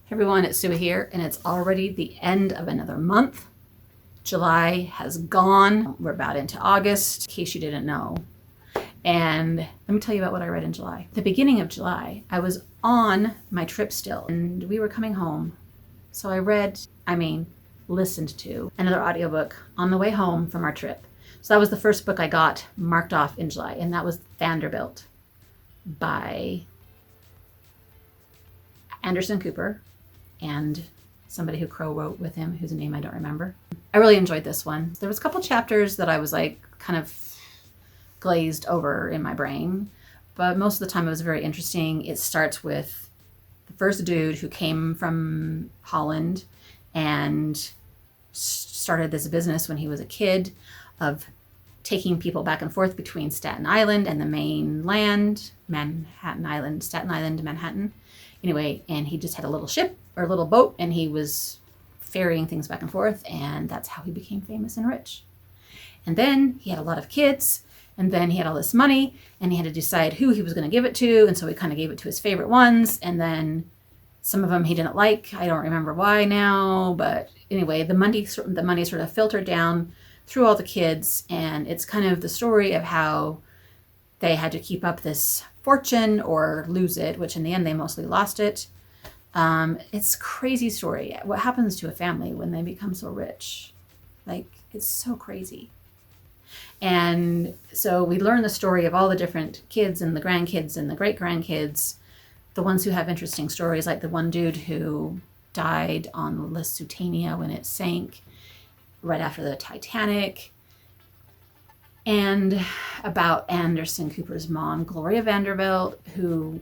Hey everyone, it's Suey here, and it's already the end of another month. July has gone. We're about into August, in case you didn't know. And let me tell you about what I read in July. The beginning of July, I was on my trip still, and we were coming home. So I listened to another audiobook on the way home from our trip. So that was the first book I got marked off in July, and that was Vanderbilt by Anderson Cooper and somebody who co-wrote with him, whose name I don't remember. I really enjoyed this one. There was a couple chapters that I was like kind of glazed over in my brain, but most of the time it was very interesting. It starts with the first dude who came from Holland and started this business when he was a kid of taking people back and forth between Staten Island and the mainland, Manhattan Island, Staten Island to Manhattan. Anyway, and he just had a little ship or a little boat, and he was ferrying things back and forth, and that's how he became famous and rich. And then he had a lot of kids, and then he had all this money, and he had to decide who he was going to give it to, and so he kind of gave it to his favorite ones, and then some of them he didn't like. I don't remember why now, but anyway, the money sort of filtered down through all the kids, and it's kind of the story of how they had to keep up this fortune or lose it, which in the end they mostly lost it. It's a crazy story. What happens to a family when they become so rich? Like, it's so crazy. And so we learn the story of all the different kids and the grandkids and the great-grandkids, the ones who have interesting stories, like the one dude who died on the Lusitania when it sank right after the Titanic, and about Anderson Cooper's mom, Gloria Vanderbilt, who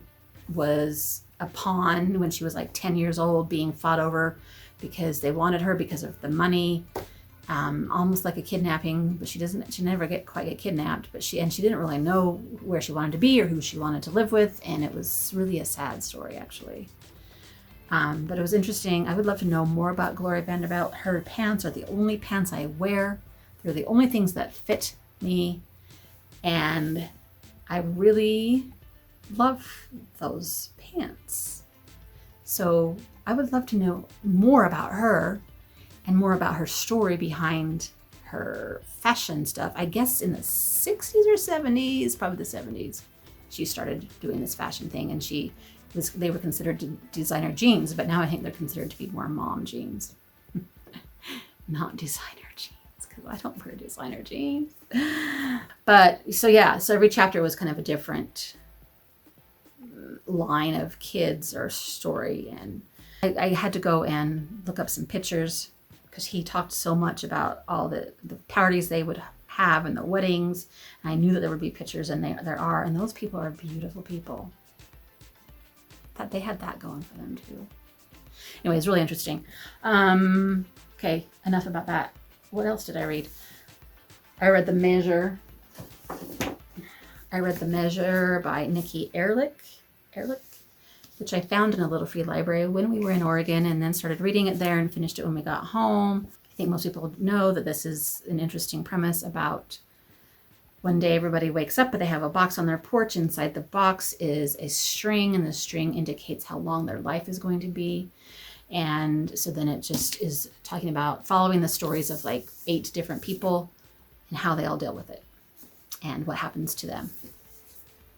was a pawn when she was like 10 years old, being fought over because they wanted her because of the money, almost like a kidnapping, but she never quite get kidnapped, but she didn't really know where she wanted to be or who she wanted to live with, and it was really a sad story, actually. But it was interesting. I would love to know more about Gloria Vanderbilt. Her pants are the only pants I wear. They're the only things that fit me, and I really love those pants. So I would love to know more about her and more about her story behind her fashion stuff. I guess in the 60s or 70s, probably the 70s, she started doing this fashion thing, and they were considered designer jeans, but now I think they're considered to be more mom jeans, not designer jeans, because I don't wear designer jeans. But so every chapter was kind of a different line of kids or story, and I had to go and look up some pictures because he talked so much about all the parties they would have and the weddings, and I knew that there would be pictures, and there are, and those people are beautiful people. That they had that going for them too. Anyway, it's really interesting. Okay, enough about that. What else did I read? I read The Measure. By Nikki Ehrlich, which I found in a little free library when we were in Oregon, and then started reading it there and finished it when we got home. I think most people know that this is an interesting premise about one day everybody wakes up, but they have a box on their porch. Inside the box is a string, and the string indicates how long their life is going to be. And so then it just is talking about following the stories of like 8 different people and how they all deal with it and what happens to them.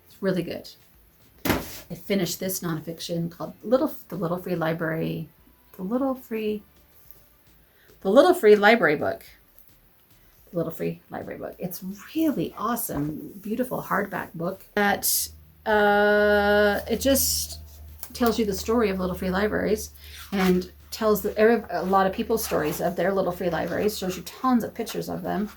It's really good. I finished this nonfiction called The Little Free Library Book. It's really awesome, beautiful hardback book that it just tells you the story of Little Free Libraries and tells a lot of people's stories of their Little Free Libraries, shows you tons of pictures of them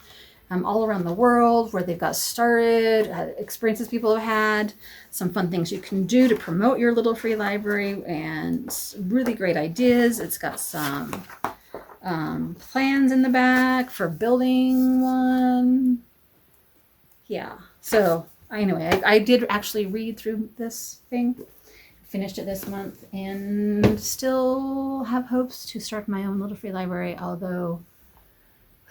all around the world, where they've got started, experiences people have had, some fun things you can do to promote your Little Free Library, and really great ideas. It's got some plans in the back for building one. Yeah. So anyway, I did actually read through this thing, finished it this month, and still have hopes to start my own Little Free Library, although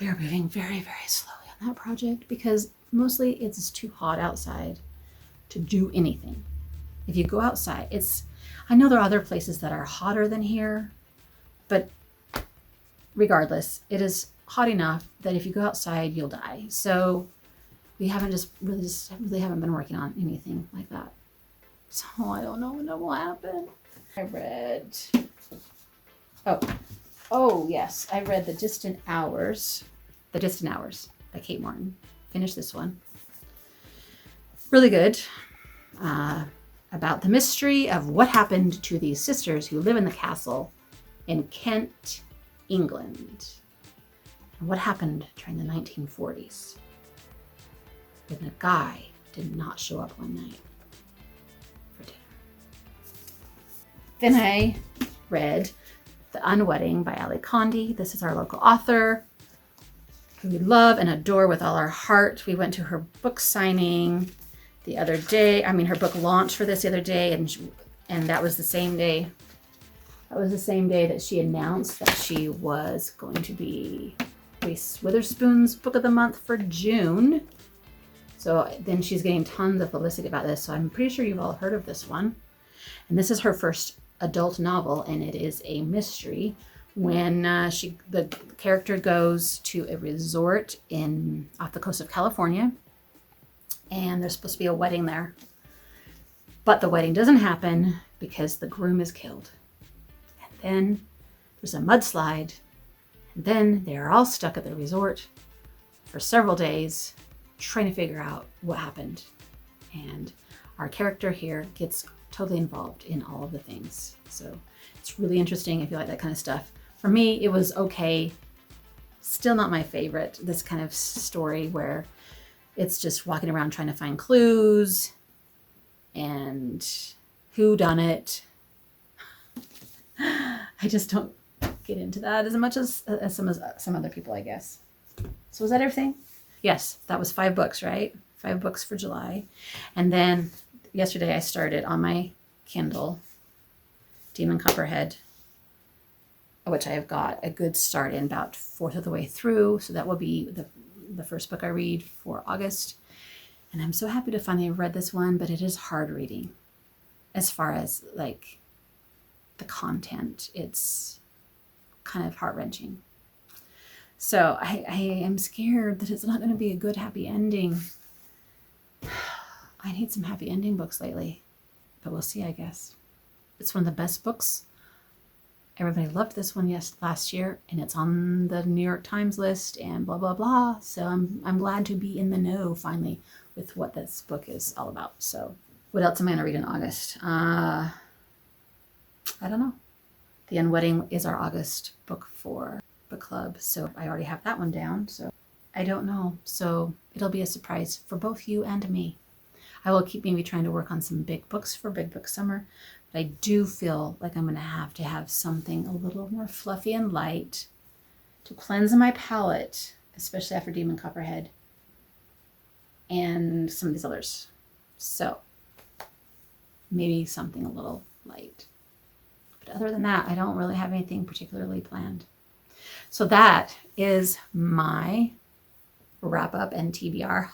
we are moving very, very slowly on that project because mostly it's too hot outside to do anything. If you go outside, I know there are other places that are hotter than here, but regardless, it is hot enough that if you go outside, you'll die. So we haven't really haven't been working on anything like that. So I don't know what will happen. I read, oh yes, I read The Distant Hours by Kate Morton. Finished this one. Really good. About the mystery of what happened to these sisters who live in the castle in Kent, England. And what happened during the 1940s when the guy did not show up one night for dinner. Then I read The Unwedding by Ali Condi. This is our local author who we love and adore with all our heart. We went to her book signing the other day. I mean, her book launch for this the other day, and that was the same day. That was the same day that she announced that she was going to be Reese Witherspoon's Book of the Month for June. So then she's getting tons of publicity about this. So I'm pretty sure you've all heard of this one. And this is her first adult novel, and it is a mystery. When the character goes to a resort off the coast of California, and there's supposed to be a wedding there. But the wedding doesn't happen because the groom is killed. And then there's a mudslide. And then they're all stuck at the resort for several days trying to figure out what happened. And our character here gets totally involved in all of the things. So it's really interesting if you like that kind of stuff. For me, it was okay. Still not my favorite, this kind of story where it's just walking around trying to find clues and who done it. I just don't get into that as much as some other people, I guess. So was that everything? Yes, that was 5 books, right? 5 books for July. And then yesterday I started on my Kindle, Demon Copperhead, which I have got a good start in, about 1/4 of the way through. So that will be the first book I read for August. And I'm so happy to finally have read this one, but it is hard reading as far as like the content. It's kind of heart-wrenching. So I am scared that it's not going to be a good happy ending. I need some happy ending books lately, but we'll see, I guess. It's one of the best books. Everybody loved this one last year, and it's on the New York Times list and blah, blah, blah. So I'm glad to be in the know finally with what this book is all about. So what else am I going to read in August? I don't know. The Unwedding is our August book for book club. So I already have that one down. So I don't know. So it'll be a surprise for both you and me. I will keep maybe trying to work on some big books for Big Book Summer. But I do feel like I'm going to have something a little more fluffy and light to cleanse my palette, especially after Demon Copperhead and some of these others. So maybe something a little light. But other than that, I don't really have anything particularly planned. So that is my wrap up and TBR.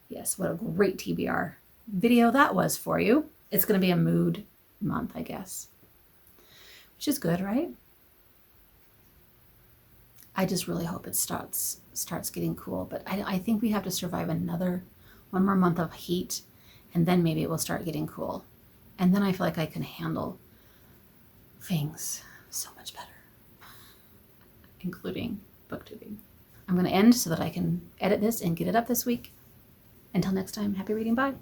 Yes, what a great TBR video that was for you. It's going to be a mood month, I guess, which is good, right? I just really hope it starts getting cool. But I think we have to survive one more month of heat, and then maybe it will start getting cool. And then I feel like I can handle things so much better, including booktubing. I'm going to end so that I can edit this and get it up this week. Until next time, happy reading. Bye.